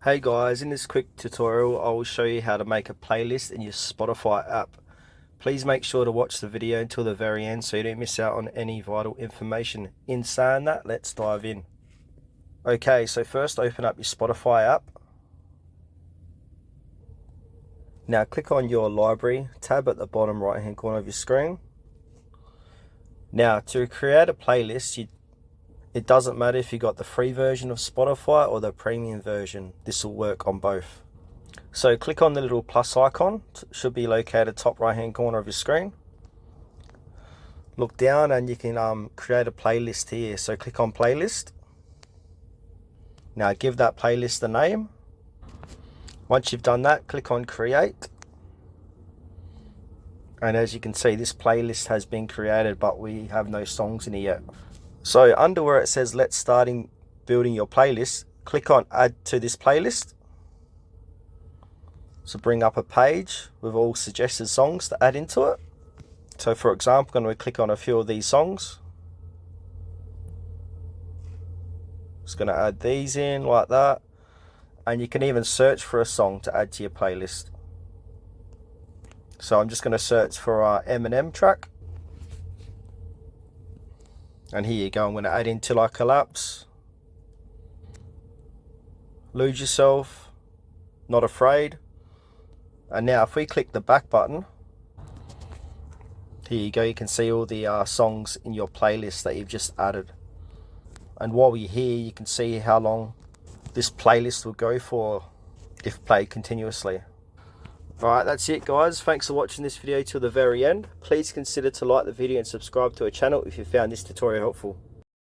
Hey guys, in this quick tutorial I will show you how to make a playlist in your Spotify app. Please make sure to watch the video until the very end so you don't miss out on any vital information. In saying that, let's dive in. Okay, so first open up your Spotify app. Now click on your library tab at the bottom right hand corner of your screen. Now to create a playlist, it doesn't matter if you got the free version of Spotify or the premium version. This will work on both. So click on the little plus icon. It should be located top right hand corner of your screen. Look down and you can create a playlist here. So click on playlist. Now give that playlist a name. Once you've done that, click on create. And as you can see, this playlist has been created, but we have no songs in it yet. So under where it says let's start building your playlist, click on add to this playlist. So bring up a page with all suggested songs to add into it. So for example, I'm going to click on a few of these songs. Just going to add these in like that. And you can even search for a song to add to your playlist. So I'm just going to search for our Eminem track. And here you go, I'm going to add in Till I Collapse, Lose Yourself, Not Afraid. And now if we click the back button, here you go, you can see all the songs in your playlist that you've just added. And while you're here, you can see how long this playlist will go for if played continuously. Alright, that's it guys. Thanks for watching this video till the very end. Please consider to like the video and subscribe to our channel if you found this tutorial helpful.